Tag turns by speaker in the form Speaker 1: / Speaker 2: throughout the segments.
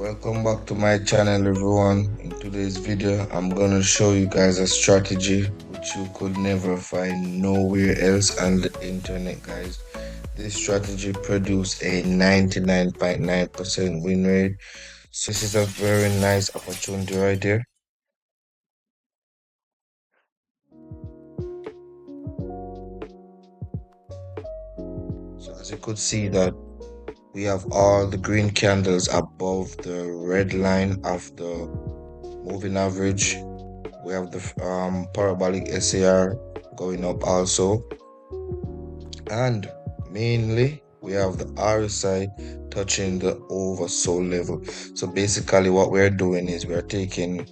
Speaker 1: Welcome back to my channel, everyone. In today's video I'm gonna show you guys a strategy which you could never find nowhere else on the internet, guys. This strategy produced a 99.9% win rate, so this is a very nice opportunity right there. So as you could see that we have all the green candles above the red line of the moving average. We have the parabolic SAR going up also, and mainly we have the RSI touching the oversold level. So basically what we're doing is we're taking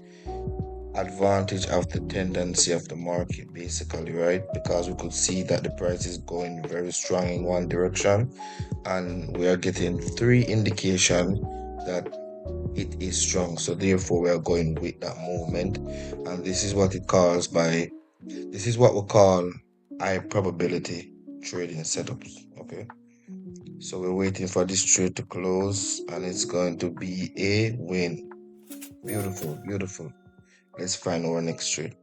Speaker 1: advantage of the tendency of the market, basically, right? Because we could see that the price is going very strong in one direction, and we are getting three indication that it is strong, so therefore we are going with that movement. And this is what we call high probability trading setups. Okay, so we're waiting for this trade to close, and it's going to be a win. Beautiful. Let's find our next trade.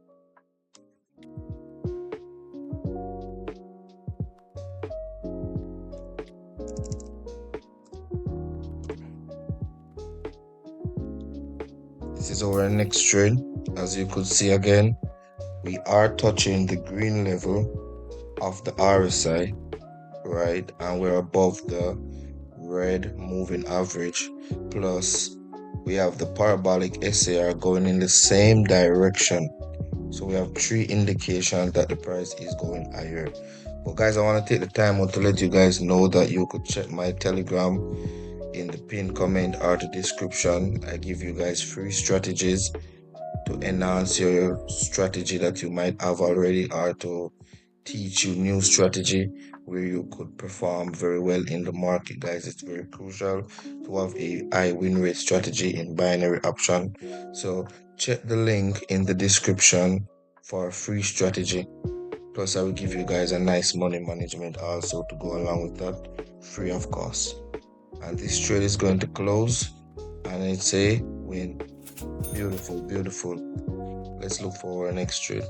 Speaker 1: This is our next trade. As you could see, again we are touching the green level of the RSI, right? And we're above the red moving average, plus we have the parabolic SAR going in the same direction. So we have three indications that the price is going higher. But guys, I want to take the time out to let you guys know that you could check my Telegram in the pinned comment or the description. I give you guys free strategies to enhance your strategy that you might have already, or to teach you new strategy where you could perform very well in the market, guys. It's very crucial to have a high win rate strategy in binary option. So check the link in the description for a free strategy. Plus I will give you guys a nice money management also to go along with that, free of cost. And this trade is going to close, and it's a win. Beautiful. Let's look for our next trade.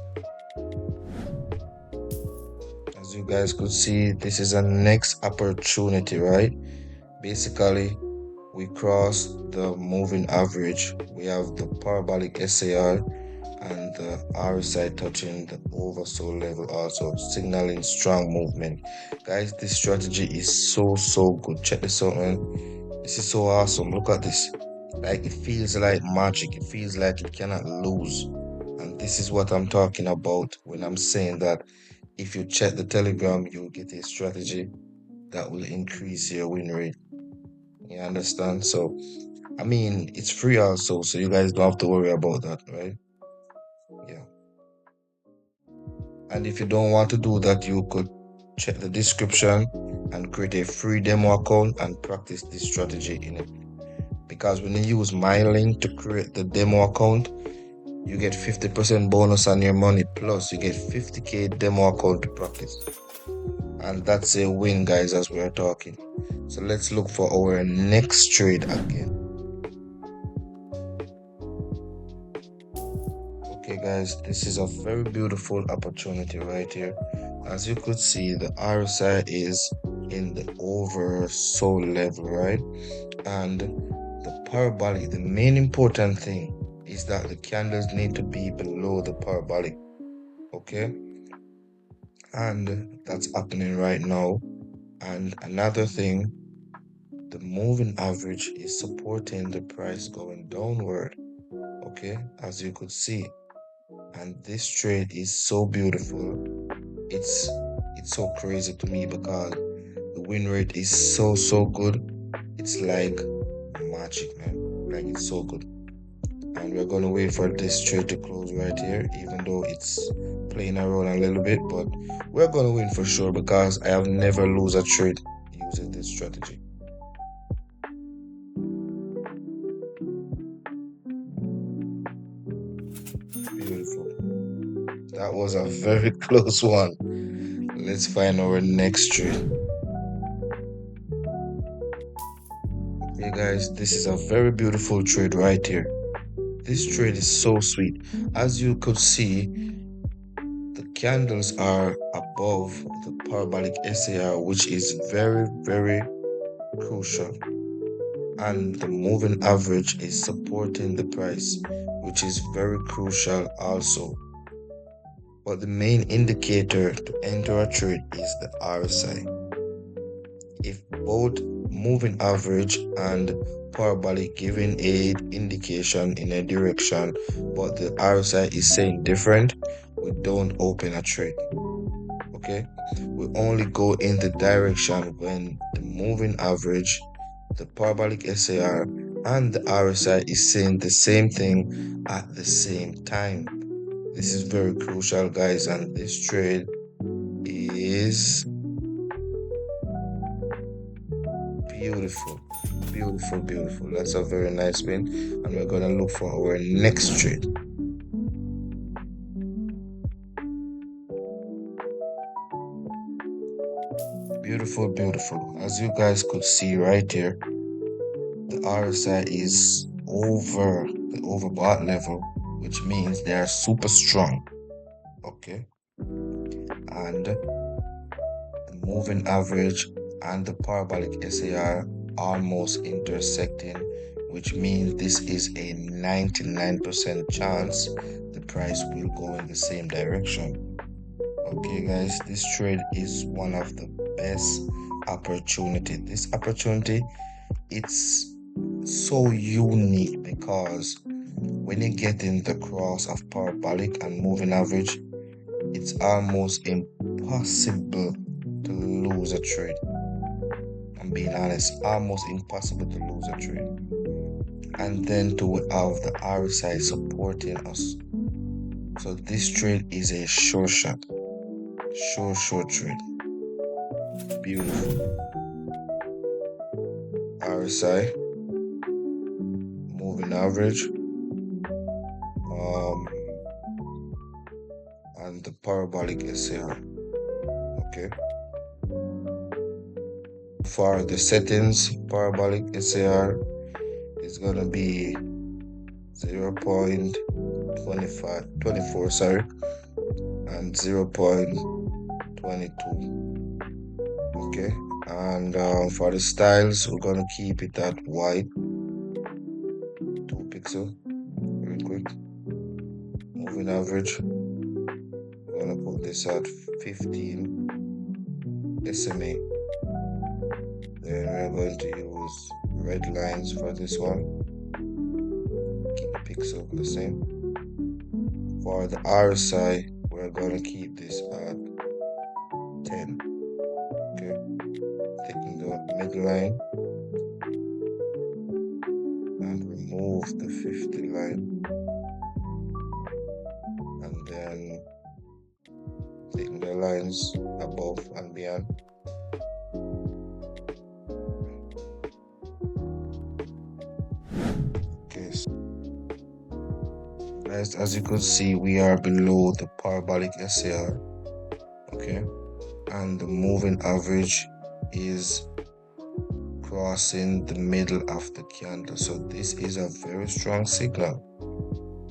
Speaker 1: As you guys could see, this is a next opportunity, right? Basically, we cross the moving average. We have the parabolic SAR and the RSI touching the oversold level, also signaling strong movement. Guys, this strategy is so good. Check this out, man. This is so awesome. Look at this. Like, it feels like magic. It feels like it cannot lose. And this is what I'm talking about when I'm saying that if you check the Telegram, you'll get a strategy that will increase your win rate. You understand? So, I mean, it's free also, so you guys don't have to worry about that, right? Yeah. And if you don't want to do that, you could check the description and create a free demo account and practice this strategy in it. Because when you use my link to create the demo account, you get 50% bonus on your money, plus you get 50k demo account to practice. And that's a win, guys, as we're talking. So let's look for our next trade again. Okay, guys, this is a very beautiful opportunity right here. As you could see, the RSI is in the oversold level, right? And the parabolic, the main important thing is that the candles need to be below the parabolic. Okay, and that's happening right now. And another thing, the moving average is supporting the price going downward. Okay, as you could see, and this trade is so beautiful. It's so crazy to me because the win rate is so good. It's like magic, man. Like, it's so good. And we're gonna wait for this trade to close right here, even though it's playing around a little bit, but we're gonna win for sure because I have never lose a trade using this strategy. Beautiful. That was a very close one. Let's find our next trade. Hey guys, this is a very beautiful trade right here. This trade is so sweet. As you could see, the candles are above the parabolic SAR, which is very crucial. And the moving average is supporting the price, which is very crucial also. But the main indicator to enter a trade is the RSI. If both moving average and parabolic giving a indication in a direction, but the RSI is saying different, we don't open a trade. Okay, we only go in the direction when the moving average, the parabolic SAR, and the RSI is saying the same thing at the same time. This is very crucial, guys, and this trade is beautiful, beautiful. That's a very nice win, and we're gonna look for our next trade. Beautiful. As you guys could see right here, the RSI is over the overbought level, which means they are super strong. Okay, and the moving average and the parabolic SAR almost intersecting, which means this is a 99% chance the price will go in the same direction. Okay, guys, this trade is one of the best opportunity. This opportunity, it's so unique because when you get in the cross of parabolic and moving average, it's almost impossible to lose a trade. I'm being honest, almost impossible to lose a trade. And then to have the RSI supporting us. So this trade is a sure shot. Sure trade. Beautiful. RSI, moving average, and the parabolic SAR. Okay. For the settings, parabolic SAR is gonna be 0.24, sorry, and 0.22. Okay, and for the styles, we're gonna keep it at white, 2 pixel, real quick. Moving average, we're gonna put this at 15 SMA. Then we're going to use red lines for this one. Keep the pixel the same. For the RSI, we're going to keep this at 10. Okay, taking the midline and remove the 50 line, and then taking the lines above and beyond. Okay, so guys, as you can see, we are below the parabolic SAR. Okay, and the moving average is crossing the middle of the candle. So this is a very strong signal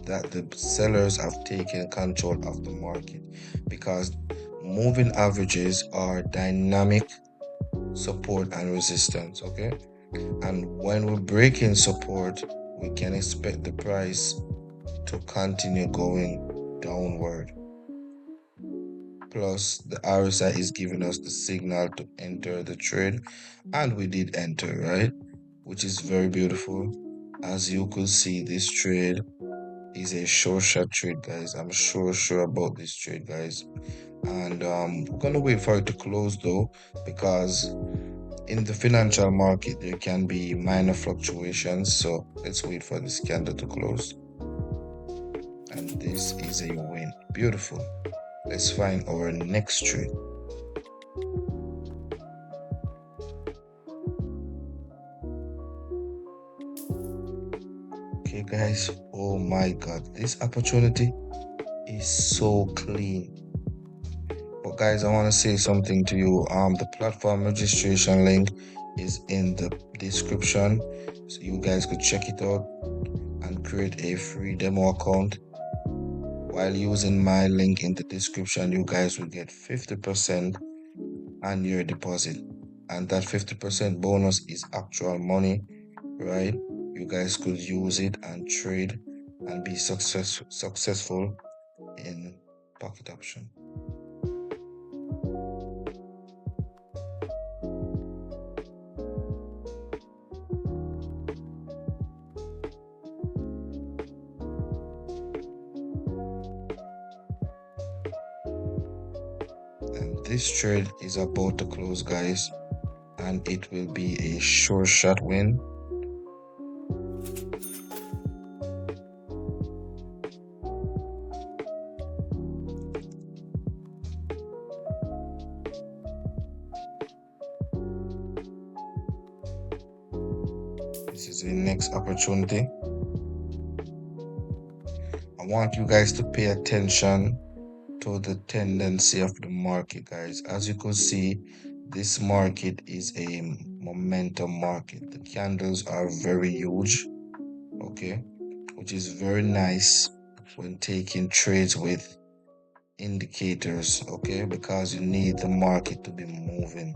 Speaker 1: that the sellers have taken control of the market, because moving averages are dynamic support and resistance. Okay, and when we're breaking support, we can expect the price to continue going downward. Plus, the RSI is giving us the signal to enter the trade, and we did enter, right? Which is very beautiful. As you could see, this trade is a sure shot trade, guys. I'm sure about this trade, guys. And we're gonna wait for it to close though, because in the financial market there can be minor fluctuations. So let's wait for this candle to close. And this is a win. Beautiful. Let's find our next trade. Okay, guys. Oh my God, this opportunity is so clean. But guys, I want to say something to you. The platform registration link is in the description, so you guys could check it out and create a free demo account. While using my link in the description, you guys will get 50% on your deposit, and that 50% bonus is actual money, right? You guys could use it and trade and be successful in pocket option. And this trade is about to close, guys, and it will be a sure shot win. This is the next opportunity. I want you guys to pay attention to the tendency of the market, guys. As you could see, this market is a momentum market. The candles are very huge, okay, which is very nice when taking trades with indicators, okay, because you need the market to be moving.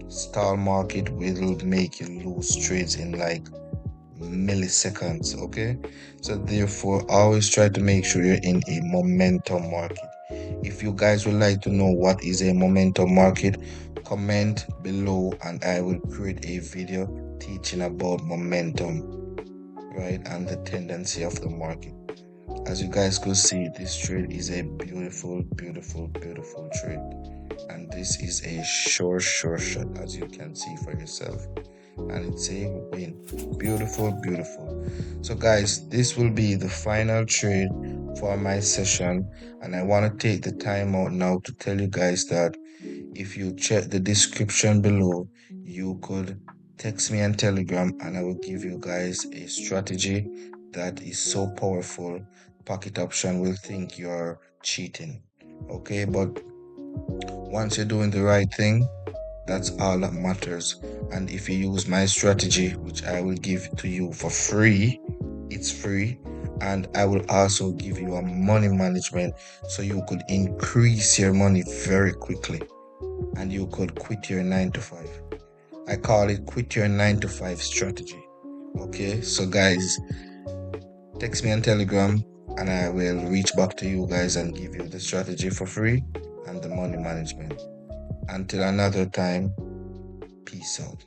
Speaker 1: Stall market will make you lose trades in like milliseconds, okay? So therefore, always try to make sure you're in a momentum market. If you guys would like to know what is a momentum market, comment below and I will create a video teaching about momentum, right, and the tendency of the market. As you guys could see, this trade is a beautiful trade, and this is a sure shot, as you can see for yourself, and it's a win. Beautiful. So guys, this will be the final trade for my session, and I want to take the time out now to tell you guys that if you check the description below, you could text me on Telegram and I will give you guys a strategy that is so powerful. Pocket option will think you're cheating. Okay, but once you're doing the right thing, that's all that matters. And if you use my strategy, which I will give to you for free, it's free. And I will also give you a money management so you could increase your money very quickly and you could quit your 9 to 5. I call it quit your 9 to 5 strategy. Okay, so guys, text me on Telegram and I will reach back to you guys and give you the strategy for free and the money management. Until another time, peace out.